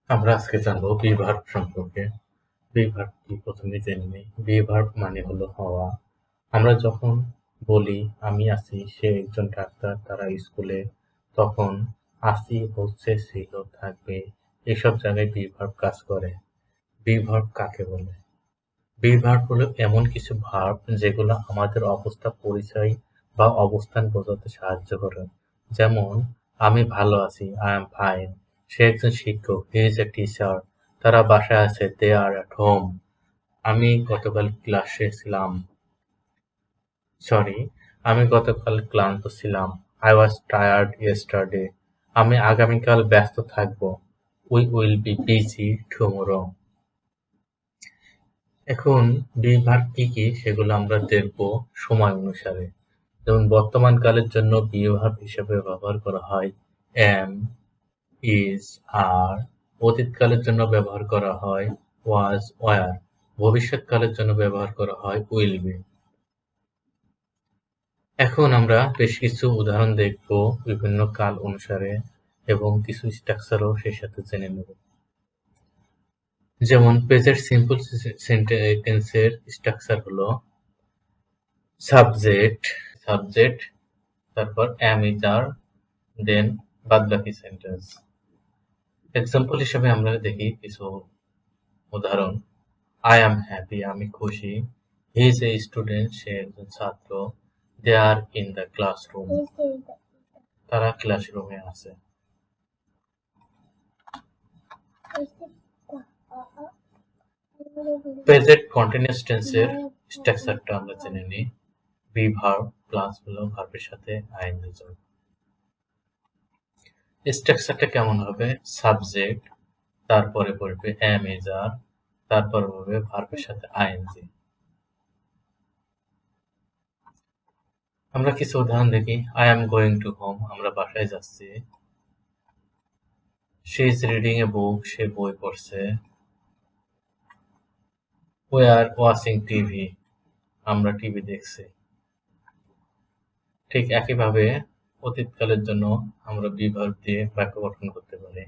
আমরা আজকে জানবো বি ভার্ব সম্পর্কে। বি ভার্ব কি প্রথমে জেনে নিই। বি ভার্ব মানে হলো হওয়া। আমরা যখন বলি আমি আছি, সে একজন ডাক্তার, তারা স্কুলে, তখন আছি, হচ্ছে, ছিল, থাকবে, এসব জায়গায় বি ভার্ব কাজ করে। বি ভার্ব কাকে বলে? বি ভার্ব হলো এমন কিছু ভার্ব যেগুলো আমাদের অবস্থা, পরিচয় বা অবস্থান বোঝাতে সাহায্য করে। যেমন আমি ভালো আছি, আই এম ফাইন। সে একজন শিক্ষক, হি ইজ এ টিচার। তারা বাসায় আছে, দে আর এট হোম। আমি গতকাল ক্লাসে ছিলাম, সরি, আমি গতকাল ক্লান্ত ছিলাম, আই ওয়াজ টায়ার্ড ইয়েস্টারডে। আমি আগামীকাল ব্যস্ত থাকবো, we will be busy tomorrow. এখন বি ভার্ব কি কি সেগুলো আমরা দেখব সময় অনুসারে। যেমন বর্তমান কালের জন্য বি ভার্ব হিসেবে ব্যবহার করা হয় am, is, are। অতীতকালের জন্য ব্যবহার করা হয় was, were। ভবিষ্যৎকালের জন্য ব্যবহার করা হয় will be। এখন আমরা বেশ কিছু উদাহরণ দেখব বিভিন্ন কাল অনুসারে এবং কিছু স্ট্রাকচারও সেই সাথে জেনে নেব। যেমন প্রেজেন্ট সিম্পল সেন্টেন্সের স্ট্রাকচার হলো সাবজেক্ট, সাবজেক্ট, তারপর am is are, দেন বাদবাকি সেন্টেন্স। এক্সাম্পল হিসেবে আমরা দেখি কিছু উদাহরণ। I am happy, আমি খুশি। He is a student, সে একজন ছাত্র। They are in the classroom, তারা ক্লাসরুমে আছে। প্রেজেন্ট কন্টিনিউয়াস টেন্সের স্ট্রাকচারটা আমরা জেনে নিই। বি ভার্ব প্লাস হলো ভার্বের সাথে আইএনজি যোগ। স্ট্রাকচারটা কেমন হবে? সাবজেক্ট, তারপরে পড়বে am is are, তারপর পড়বে ভার্বের সাথে আইএনজি। আমরা কিছু উদাহরণ দেখি। I am going to home, আমরা বাসায় যাচ্ছি। She is reading a book, সে বই পড়ছে। We are watching TV, আমরা টিভি দেখছি। ঠিক একইভাবে অতীতকালের জন্য আমরা বি ভার্ব দিয়ে বাক্য গঠন করতে পারি।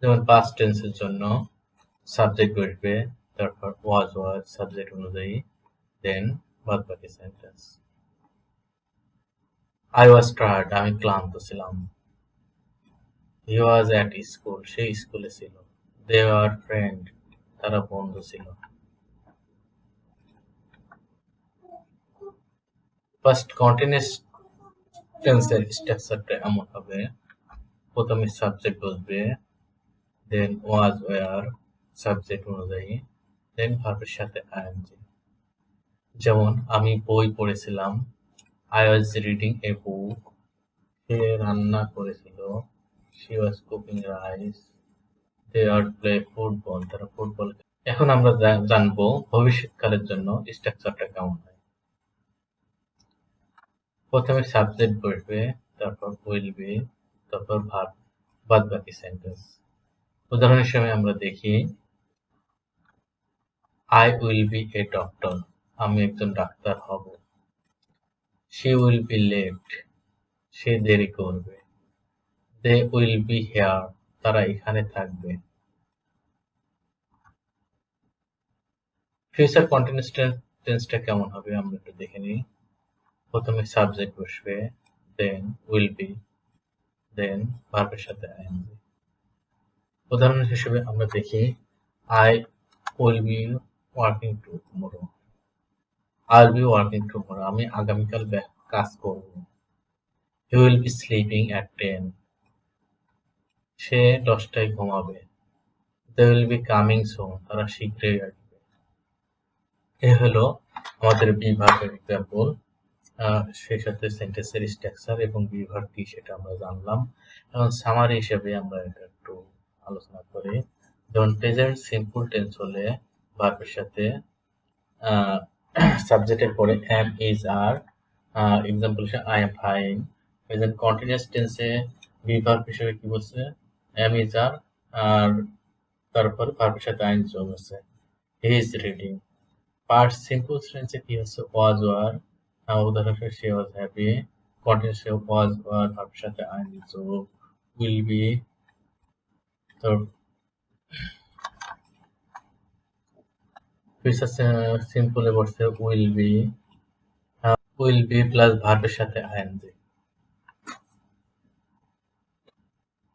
যেমন পাস্ট টেন্সের জন্য সাবজেক্ট বসবে, তারপর ওয়াজ ওয়াজ সাবজেক্ট অনুযায়ী, দেন বাদবাকি সেন্টেন্স। I was tired, আমি ক্লান্ত ছিলাম। He was at school, সে স্কুলে ছিল। They were friend, তারা বন্ধু ছিল। ফার্স্ট কন্টিনিউয়াস টেন্সের স্ট্রাকচারটা এমন হবে। প্রথমে সাবজেক্ট বসবে, দেন ওয়াজ ওয়্যার সাবজেক্ট অনুযায়ী, দেন ভার্বের সাথে আইএনজি। যেমন আমি বই পড়েছিলাম, I was reading a book। সে রান্না করেছিল, she was cooking rice। they are play football, তারা ফুটবল। এখন আমরা জানবো ভবিষ্যৎকালের জন্য স্ট্রাকচারটা কেমন হয়। প্রথমে সাবজেক্ট বসবে, তারপর উইল বি, তারপর ভার্ব, বাদবাকি সেন্টেন্স। উদাহরণ হিসেবে আমরা দেখি I will be a doctor, আমি একজন ডাক্তার হব। She will be late, সে দেরি করবে। They will be here, তারা এখানে থাকবে। ফিউচার কন্টিনিউয়াস টেন্সটা কেমন হবে আমরা একটু দেখে নিই। প্রথমে সাবজেক্ট বসবে, দেন উইল বি, দেন ভার্বের সাথে আইএনজি। উদাহরণ হিসেবে আমরা দেখি I will be working tomorrow, I'll be working tomorrow, আমি আগামীকাল কাজ করব। He will be sleeping at 10, সে 10টায় ঘুমাবে। They will be coming soon, তারা শীঘ্রই আসবে। এ হলো আমাদের বি ভার্বের এক্সাম্পল। সেই সাথে সেন্টেন্সের স্ট্রাকচার এবং বি ভার্ব কি সেটা আমরা জানলাম। এখন সামারি হিসেবে আমরা এটা একটু আলোচনা করি। যেমন প্রেজেন্ট সিম্পল টেন্স হলে ভার্বের সাথে সাবজেক্টের পরে am is are, এক্সাম্পল হিসেবে I am fine। Present continuous টেন্সে বি ভার্ব হিসেবে কি বলছে? am is are, আর তারপর ভার্বের সাথে আইন যোগ আছে, he is reading। Past simple টেন্সে কি হচ্ছে? was were, উদাহরণস্বরূপ she was happy, continuous was ভার্বের সাথে ing, so will be। তো ফিউচার সিম্পলে বলছে will be প্লাস ভার্বের সাথে ing।